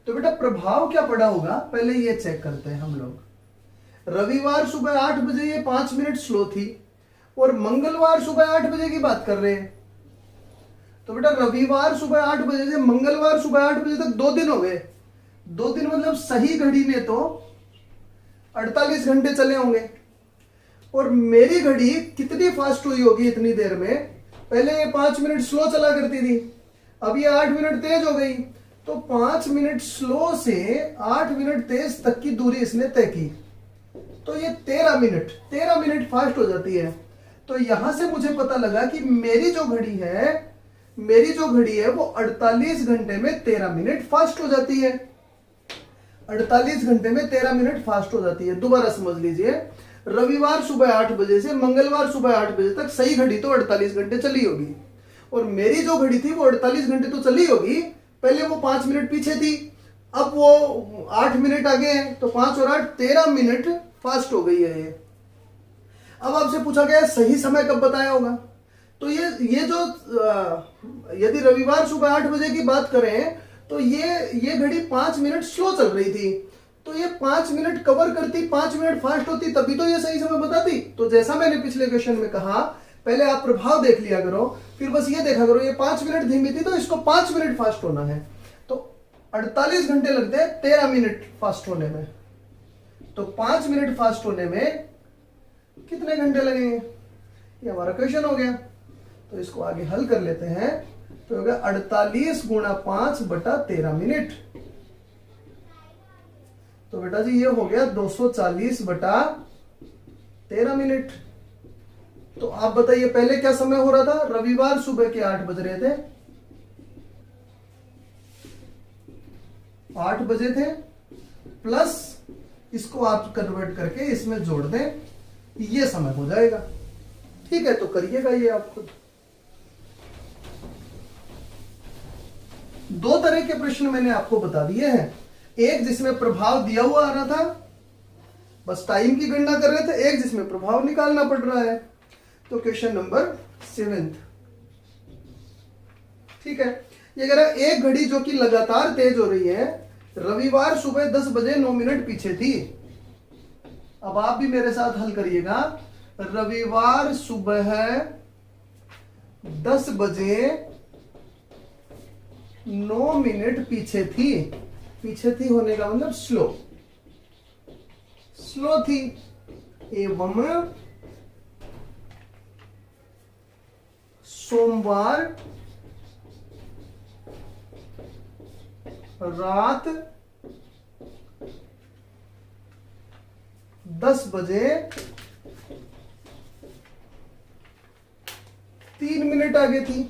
Speaker 1: तो बेटा प्रभाव क्या पड़ा होगा, पहले ये चेक करते हैं हम लोग। रविवार सुबह 8 बजे ये 5 मिनट स्लो थी और मंगलवार सुबह 8 बजे की बात कर रहे हैं। तो बेटा रविवार सुबह 8 बजे से मंगलवार सुबह 8 बजे तक 2 दिन हो गए। 2 दिन मतलब सही घड़ी में तो 48 घंटे चले होंगे। और मेरी घड़ी कितनी फास्ट हुई होगी इतनी देर में, पहले ये 5 मिनट स्लो चला करती थी, अब ये 8 मिनट तेज हो गई। तो 5 मिनट स्लो से 8 मिनट तेज तक की दूरी इसने तय की, तो ये 13 मिनट फास्ट हो जाती है। तो यहां से मुझे पता लगा कि मेरी जो घड़ी है वो 48 घंटे में 13 मिनट फास्ट हो जाती है। 48 घंटे में 13 मिनट फास्ट हो जाती है। दोबारा समझ लीजिए, रविवार सुबह 8 बजे से मंगलवार सुबह 8 बजे तक सही घड़ी तो 48 घंटे चली होगी, और मेरी जो घड़ी थी वो 48 घंटे तो चली होगी। पहले वो 5 मिनट पीछे थी, अब वो 8 मिनट आगे है, तो 5 और 8 13 मिनट फास्ट हो गई है ये। अब आपसे पूछा गया सही समय कब बताया होगा, तो ये जो यदि रविवार सुबह 8 बजे की बात करें तो ये घड़ी 5 मिनट स्लो चल रही थी, तो ये 5 मिनट कवर करती, 5 मिनट फास्ट होती, तभी तो ये सही समय बताती। तो जैसा मैंने पिछले क्वेश्चन में कहा, पहले आप प्रभाव देख लिया करो, फिर बस ये देखा करो ये 5 मिनट धीमी थी तो इसको 5 मिनट फास्ट होना है, तो 48 घंटे लगते हैं 13 मिनट फास्ट होने में। तो 5 मिनट फास्ट होने में कितने घंटे लगेंगे, ये हमारा क्वेश्चन हो गया। तो इसको आगे हल कर लेते हैं, तो होगा 48 गुणा 5 बटा 13 मिनट। तो बेटा जी ये हो गया 240 बटा 13 मिनट। तो आप बताइए पहले क्या समय हो रहा था, रविवार सुबह के 8 बज रहे थे, 8 बजे थे, प्लस इसको आप कन्वर्ट करके इसमें जोड़ दें, ये समय हो जाएगा। ठीक है, तो करिएगा ये आप खुद। 2 तरह के प्रश्न मैंने आपको बता दिए हैं, एक जिसमें प्रभाव दिया हुआ आ रहा था, बस टाइम की गणना कर रहे थे, एक जिसमें प्रभाव निकालना पड़ रहा है। तो क्वेश्चन नंबर 7, ठीक है, ये कह रहा है एक घड़ी जो कि लगातार तेज हो रही है, रविवार सुबह 10 बजे 9 मिनट पीछे थी। अब आप भी मेरे साथ हल करिएगा। रविवार सुबह 10 बजे 9 मिनट पीछे थी। पीछे थी होने का मतलब स्लो थी। एवं सोमवार रात 10 बजे 3 मिनट आगे थी,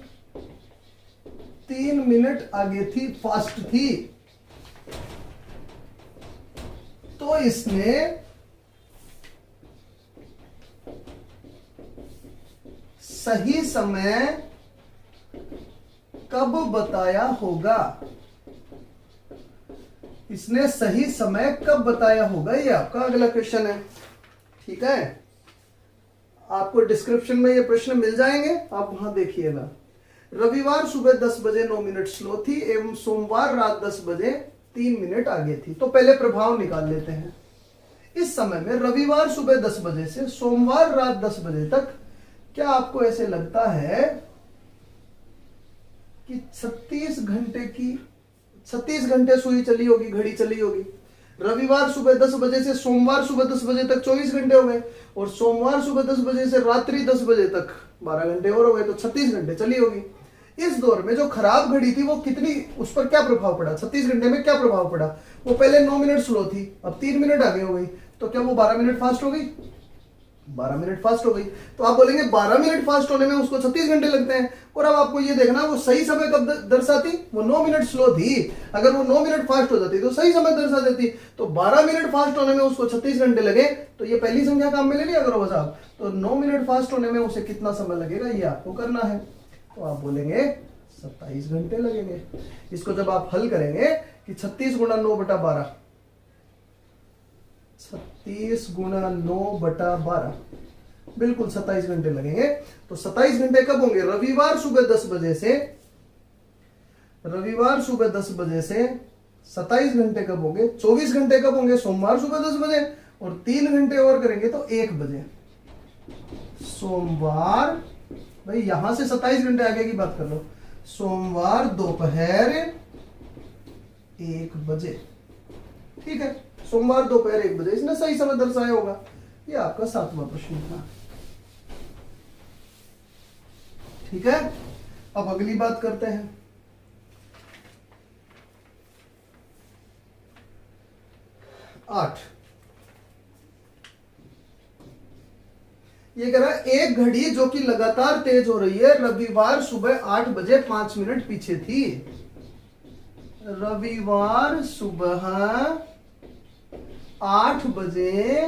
Speaker 1: 3 मिनट आगे थी, फास्ट थी। तो इसने सही समय कब बताया होगा? इसने सही समय कब बताया होगा, ये आपका अगला क्वेश्चन है। ठीक है, आपको डिस्क्रिप्शन में ये प्रश्न मिल जाएंगे, आप वहां देखिएगा। रविवार सुबह 10 बजे 9 मिनट स्लो थी एवं सोमवार रात 10 बजे 3 मिनट आगे थी। तो पहले प्रभाव निकाल लेते हैं। इस समय में रविवार सुबह 10 बजे से सोमवार रात 10 बजे तक क्या आपको ऐसे लगता है कि 36 घंटे सुई चली होगी, घड़ी चली होगी? रविवार सुबह 10 बजे से सोमवार सुबह 10 बजे तक 24 घंटे हो गए, और सोमवार सुबह 10 बजे से रात्रि 10 बजे तक 12 घंटे और हो गए, तो 36 घंटे चली होगी। इस दौर में जो खराब घड़ी थी वो कितनी, उस पर क्या प्रभाव पड़ा? 36 घंटे में क्या प्रभाव पड़ा? वो पहले 9 मिनट स्लो थी, अब 3 मिनट आगे हो गई, तो क्या वो 12 मिनट फास्ट हो गई? 12 मिनट फास्ट हो गई। तो आप बोलेंगे 12 मिनट फास्ट होने में उसको 36 घंटे लगते हैं। और अब आपको ये देखना वो सही समय कब दर्शाती? वो 9 मिनट स्लो थी, अगर वो 9 मिनट फास्ट हो जाती तो सही समय दर्शा देती। तो 12 मिनट फास्ट होने में उसको 36 घंटे लगे, तो ये पहली संख्या काम में ले लिया करो बस आप। तो 9 मिनट फास्ट होने में उसे कितना समय लगेगा ये आपको करना है। तो आप बोलेंगे 27 घंटे लगेंगे। इसको जब आप हल करेंगे कि 36 गुणा 9/12, 36 गुणा 9/12, बिल्कुल 27 घंटे लगेंगे। तो 27 घंटे कब होंगे? रविवार सुबह 10 बजे से, रविवार सुबह 10 बजे से 27 घंटे कब होंगे? 24 घंटे कब होंगे? सोमवार सुबह 10 बजे, और 3 घंटे और करेंगे तो 1 बजे। सोमवार, भाई यहां से 27 घंटे आगे की बात कर लो, सोमवार दोपहर 1 बजे। ठीक है, सोमवार दोपहर 1 बजे, इसने सही समय दर्शाया होगा। ये आपका 7वां प्रश्न था। ठीक है, अब अगली बात करते हैं। आठ, ये कह रहा है एक घड़ी जो कि लगातार तेज हो रही है रविवार सुबह 8 बजे 5 मिनट पीछे थी। रविवार सुबह 8 बजे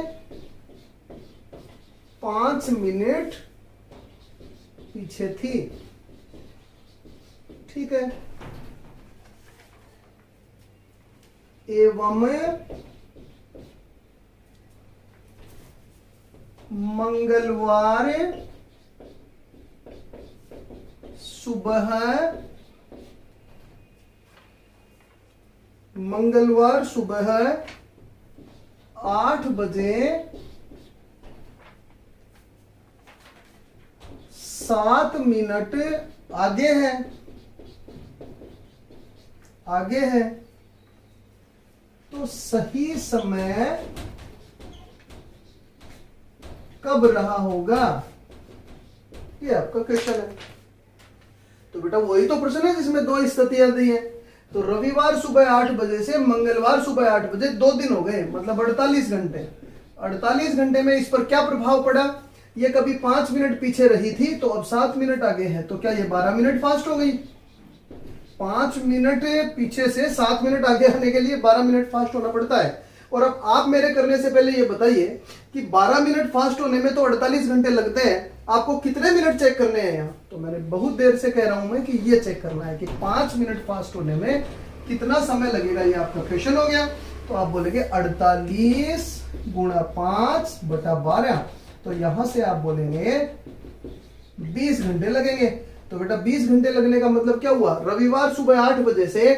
Speaker 1: 5 मिनट पीछे थी। ठीक है, एवं मंगलवार सुबह 8 बजे 7 मिनट आगे है, आगे है। तो सही समय कब रहा होगा, ये आपका क्वेश्चन है। तो बेटा वही तो प्रश्न है जिसमें 2 स्थितियां दी है। तो रविवार सुबह 8 बजे से मंगलवार सुबह 8 बजे 2 दिन हो गए, मतलब 48 घंटे। 48 घंटे में इस पर क्या प्रभाव पड़ा? ये कभी 5 मिनट पीछे रही थी, तो अब 7 मिनट आगे है, तो क्या ये 12 मिनट फास्ट हो गई? 5 मिनट पीछे से 7 मिनट आगे आने के लिए 12 मिनट फास्ट होना पड़ता है। और अब आप मेरे करने से पहले ये बताइए कि 12 मिनट फास्ट होने में तो 48 घंटे लगते हैं, आपको कितने मिनट चेक करने हैं यहाँ? तो मैंने बहुत देर से कह रहा हूं मैं कि ये चेक करना है कि 5 मिनट फास्ट होने में कितना समय लगेगा। ये आपका क्वेश्चन हो गया। तो आप बोलेंगे 48 गुणा 5/12, तो यहां से आप बोलेंगे 20 घंटे लगेंगे। तो बेटा 20 घंटे लगने का मतलब क्या हुआ? रविवार सुबह 8 बजे से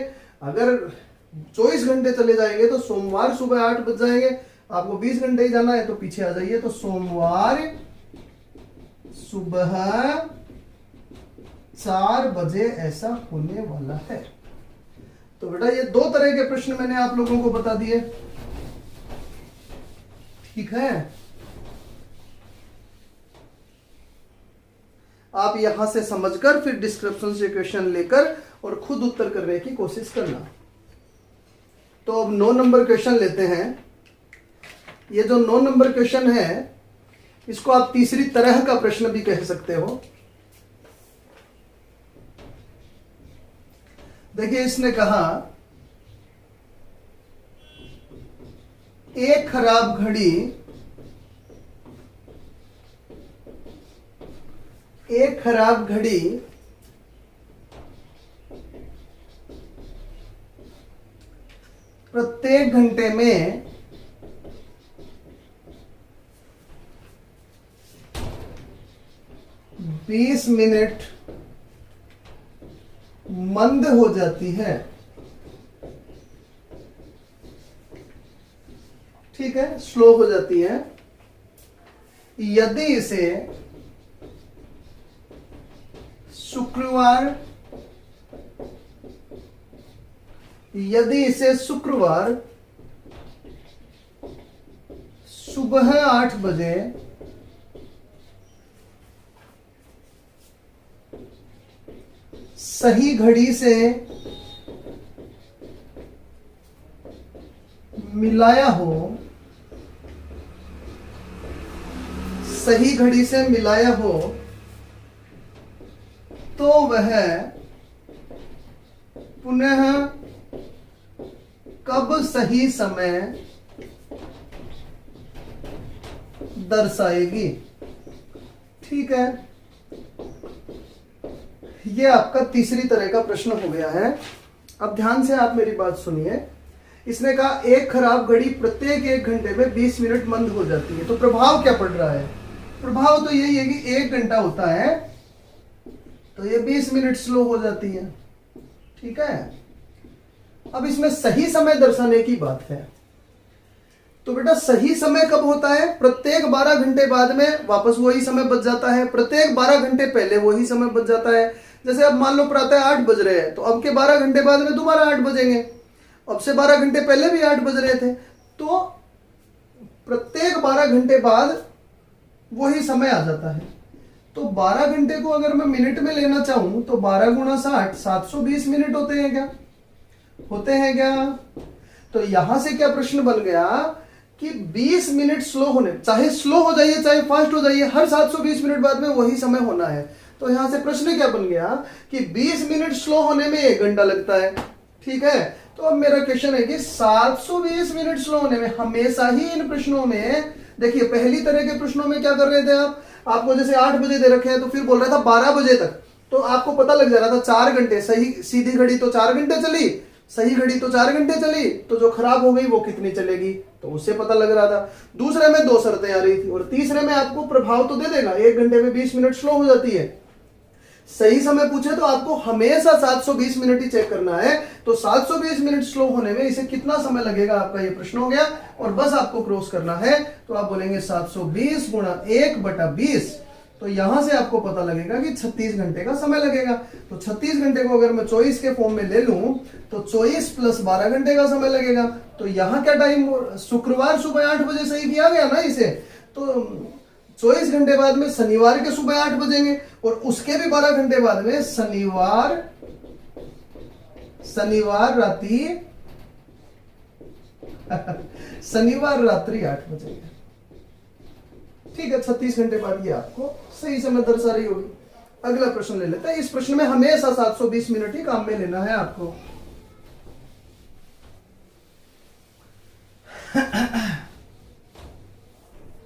Speaker 1: अगर 24 घंटे चले जाएंगे तो सोमवार सुबह 8 बज जाएंगे। आपको 20 घंटे ही जाना है तो पीछे आ जाइए। तो सोमवार सुबह 4 बजे ऐसा होने वाला है। तो बेटा ये 2 तरह के प्रश्न मैंने आप लोगों को बता दिए। ठीक है, आप यहां से समझकर फिर डिस्क्रिप्शन से क्वेश्चन लेकर और खुद उत्तर करने की कोशिश करना। तो अब 9 नंबर क्वेश्चन लेते हैं। ये जो 9 नंबर क्वेश्चन है इसको आप तीसरी तरह का प्रश्न भी कह सकते हो। देखिए इसने कहा एक खराब घड़ी एक खराब घड़ी प्रत्येक घंटे में 20 मिनट मंद हो जाती है। ठीक है, स्लो हो जाती है। यदि इसे शुक्रवार सुबह 8 बजे सही घड़ी से मिलाया हो, तो वह पुनः कब सही समय दर्शाएगी। ठीक है, ये आपका तीसरी तरह का प्रश्न हो गया है। अब ध्यान से आप मेरी बात सुनिए। इसने कहा एक खराब घड़ी प्रत्येक 1 घंटे में 20 मिनट मंद हो जाती है। तो प्रभाव क्या पड़ रहा है? प्रभाव तो यही है कि 1 घंटा होता है तो ये 20 मिनट स्लो हो जाती है। ठीक है, अब इसमें सही समय दर्शाने की बात है। तो बेटा सही समय कब होता है? प्रत्येक 12 घंटे बाद में वापस वही समय बच जाता है, प्रत्येक 12 घंटे पहले वही समय बच जाता है। जैसे अब मान लो प्रातः 8 बज रहे हैं, तो अब के 12 घंटे बाद में दोबारा 8 बजेंगे। अब से 12 घंटे पहले भी 8 बज रहे थे, तो प्रत्येक 12 घंटे बाद वही समय आ जाता है। तो 12 घंटे को अगर मैं मिनट में लेना चाहूं तो 12 गुणा 60 720 मिनट होते हैं क्या? होते हैं क्या? तो यहां से क्या प्रश्न बन गया कि 20 मिनट स्लो होने, चाहे स्लो हो जाइए चाहे फास्ट हो जाइए, हर 720 मिनट बाद में वही समय होना है। तो यहां से प्रश्न क्या बन गया कि 20 मिनट स्लो होने में 1 घंटा लगता है। ठीक है, तो अब मेरा क्वेश्चन है कि 720 मिनट स्लो होने में, हमेशा ही इन प्रश्नों में देखिए, पहली तरह के प्रश्नों में क्या कर रहे थे आपको जैसे 8 बजे दे रखे हैं तो फिर बोल रहा था 12 बजे तक, तो आपको पता लग जा रहा था 4 घंटे, सही सीधी घड़ी तो 4 घंटे चली, सही घड़ी तो 4 घंटे चली, तो जो खराब हो गई वो कितनी चलेगी, तो उससे पता लग रहा था। दूसरे में 2 शर्तें आ रही थी, और तीसरे में आपको प्रभाव तो दे देगा, 1 घंटे में 20 मिनट स्लो हो जाती है। सही समय पूछे तो आपको हमेशा 720 मिनट ही चेक करना है। तो 720 मिनट स्लो होने में इसे कितना समय लगेगा, आपका ये प्रश्न हो गया। और बस आपको क्रॉस करना है, तो आप बोलेंगे 720 गुणा 1/20, तो यहां से आपको पता लगेगा कि 36 घंटे का समय लगेगा। तो 36 घंटे को अगर मैं 24 के फॉर्म में ले लूं तो 24 + 12 घंटे का समय लगेगा। तो यहां क्या टाइम, शुक्रवार सुबह 8 बजे सही किया गया ना इसे, तो 24 घंटे बाद में शनिवार के सुबह 8 बजेंगे, और उसके भी 12 घंटे बाद में शनिवार रात्रि 8 बजेंगे। ठीक है, 36 घंटे बाद ये आपको सही समय दर्शा रही होगी। अगला प्रश्न ले लेते हैं। इस प्रश्न में हमेशा 720 मिनट ही काम में लेना है आपको।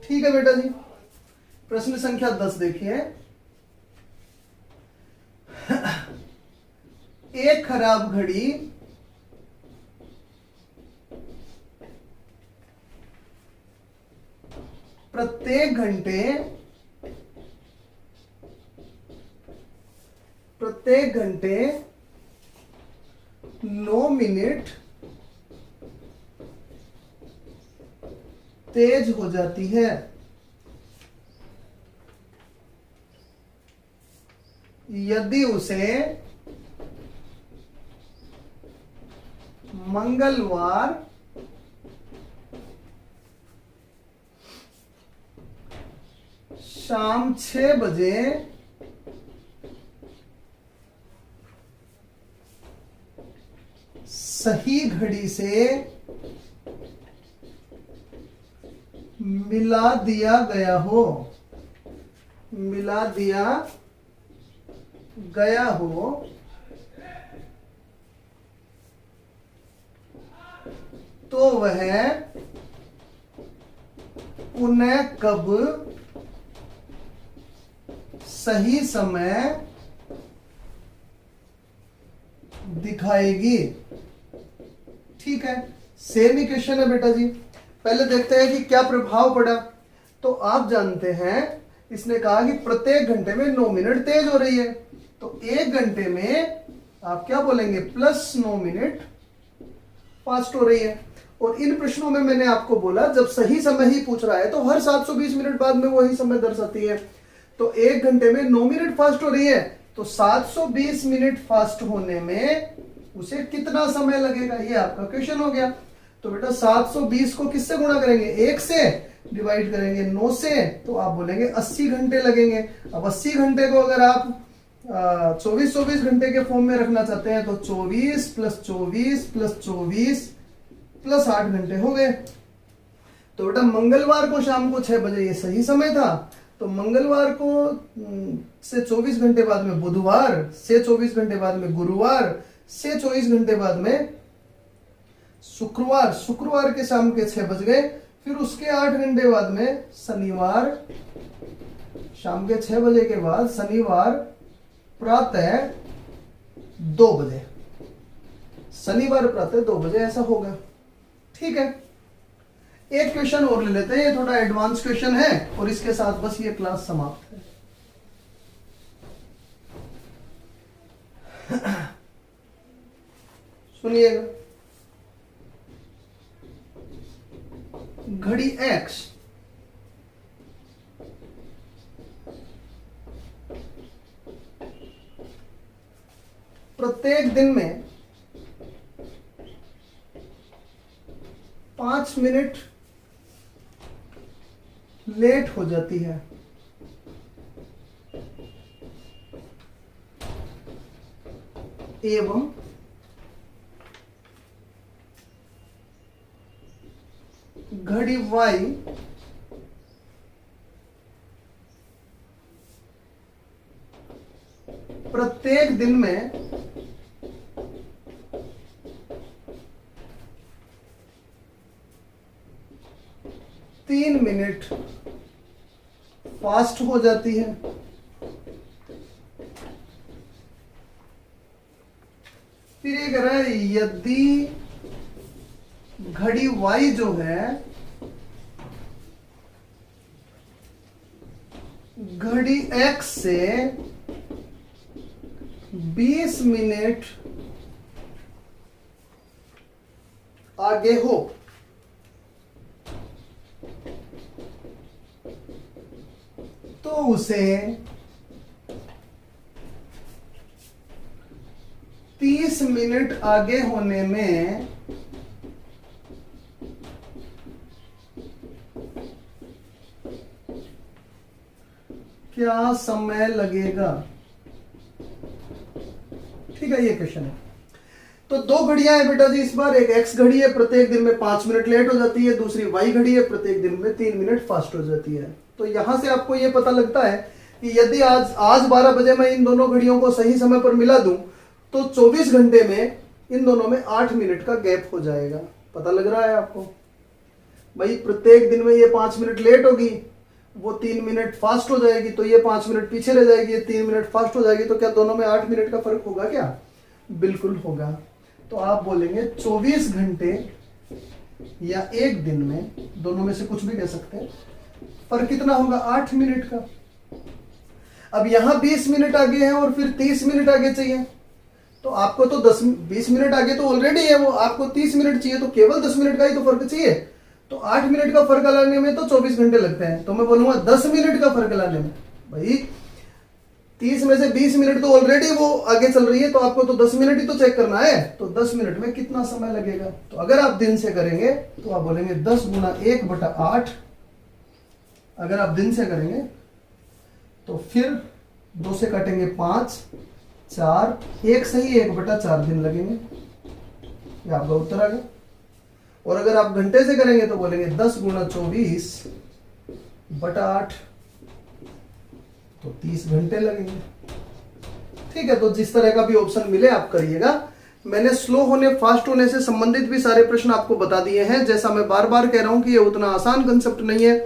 Speaker 1: ठीक है बेटा जी, प्रश्न संख्या 10 देखिए। एक खराब घड़ी प्रत्येक घंटे 9 मिनट तेज हो जाती है। यदि उसे मंगलवार शाम 6 बजे सही घड़ी से मिला दिया गया हो, तो वह पुनः कब सही समय दिखाएगी। ठीक है, सेम ही क्वेश्चन है बेटा जी। पहले देखते हैं कि क्या प्रभाव पड़ा। तो आप जानते हैं इसने कहा कि प्रत्येक घंटे में 9 मिनट तेज हो रही है, तो 1 घंटे में आप क्या बोलेंगे, प्लस 9 मिनट फास्ट हो रही है। और इन प्रश्नों में मैंने आपको बोला जब सही समय ही पूछ रहा है तो हर 720 मिनट बाद में वही समय दर्शाती है। तो 1 घंटे में 9 मिनट फास्ट हो रही है, तो 720 मिनट फास्ट होने में उसे कितना समय लगेगा, ये आपका क्वेश्चन हो गया। तो बेटा 720 को किससे गुणा करेंगे, 1 से डिवाइड करेंगे 9 से, तो आप बोलेंगे 80 घंटे लगेंगे। अब 80 घंटे को अगर आप 24 घंटे के फॉर्म में रखना चाहते हैं तो 24 प्लस 24 प्लस 24 प्लस 8 घंटे हो गए। तो बेटा मंगलवार को शाम को 6 बजे ये सही समय था, तो मंगलवार को से 24 घंटे बाद में बुधवार, से 24 घंटे बाद में गुरुवार, से 24 घंटे बाद में शुक्रवार, शुक्रवार के शाम के 6 बज गए, फिर उसके 8 घंटे बाद में शनिवार, शाम के 6 बजे के बाद शनिवार प्रातः 2 बजे, शनिवार प्रातः 2 बजे ऐसा होगा। ठीक है, एक क्वेश्चन और ले लेते हैं, ये थोड़ा एडवांस क्वेश्चन है और इसके साथ बस ये क्लास समाप्त है। सुनिएगा, घड़ी X प्रत्येक दिन में 5 मिनट लेट हो जाती है। एवं घड़ी Y प्रत्येक दिन में 3 मिनट फास्ट हो जाती है। फिर ये कह रहा है यदि घड़ी Y जो है घड़ी X से 20 मिनट आगे हो तो उसे 30 मिनट आगे होने में क्या समय लगेगा। ठीक है, ये क्वेश्चन है। तो 2 घड़ियां हैं बेटा जी इस बार, एक X घड़ी है प्रत्येक दिन में 5 मिनट लेट हो जाती है, दूसरी Y घड़ी है प्रत्येक दिन में 3 मिनट फास्ट हो जाती है। तो यहां से आपको ये पता लगता है कि यदि आज 12 बजे मैं इन दोनों घड़ियों को सही समय पर मिला दूं तो 24 घंटे में इन दोनों में 8 मिनट का गैप हो जाएगा। पता लग रहा है आपको भाई, प्रत्येक दिन में ये 5 मिनट लेट होगी, वो 3 मिनट फास्ट हो जाएगी, तो ये 5 मिनट पीछे रह जाएगी, ये 3 मिनट फास्ट हो जाएगी, तो क्या दोनों में 8 मिनट का फर्क होगा क्या, बिल्कुल होगा। तो आप बोलेंगे 24 घंटे या एक दिन में, दोनों में से कुछ भी कह सकते हैं, फर्क कितना होगा, 8 मिनट का। अब यहां 20 मिनट आगे है और फिर 30 मिनट आगे चाहिए, तो आपको तो 20 मिनट आगे तो ऑलरेडी है, वो आपको 30 मिनट चाहिए, तो केवल 10 मिनट का ही तो फर्क चाहिए। तो 8 मिनट का फर्क लाने में तो 24 घंटे लगते हैं, तो मैं बोलूंगा 10 मिनट का फर्क लाने में। भाई 30 में से 20 मिनट तो ऑलरेडी वो आगे चल रही है, तो आपको तो 10 मिनट ही तो चेक करना है, तो 10 मिनट में कितना समय लगेगा। तो अगर आप दिन से करेंगे तो आप बोलेंगे 10 गुना 1/8। अगर आप दिन से करेंगे तो फिर 2 से काटेंगे 5, 4, 1 सही 1/4 दिन लगेंगे। ये आपका उत्तर आ गया। और अगर आप घंटे से करेंगे तो बोलेंगे 10 गुना 24/8, तो 30 घंटे लगेंगे। ठीक है, तो जिस तरह का भी ऑप्शन मिले आप करिएगा। मैंने स्लो होने फास्ट होने से संबंधित भी सारे प्रश्न आपको बता दिए हैं। जैसा मैं बार बार कह रहा हूं कि ये उतना आसान कंसेप्ट नहीं है,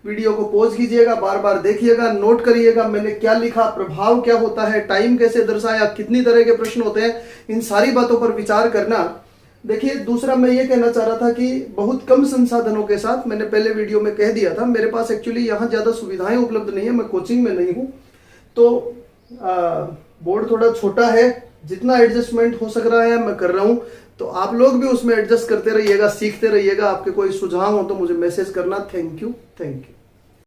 Speaker 1: वीडियो को पॉज कीजिएगा, बार बार देखिएगा, नोट करिएगा मैंने क्या लिखा, प्रभाव क्या होता है, टाइम कैसे दर्शाया, कितनी तरह के प्रश्न होते हैं, इन सारी बातों पर विचार करना। देखिए दूसरा मैं ये कहना चाह रहा था कि बहुत कम संसाधनों के साथ, मैंने पहले वीडियो में कह दिया था, मेरे पास एक्चुअली यहाँ ज़्यादा सुविधाएं उपलब्ध नहीं है, मैं कोचिंग में नहीं हूँ, तो बोर्ड थोड़ा छोटा है, जितना एडजस्टमेंट हो सक रहा है मैं कर रहा हूँ। तो आप लोग भी उसमें एडजस्ट करते रहिएगा, सीखते रहिएगा। आपके कोई सुझाव हो तो मुझे मैसेज करना। Thank you.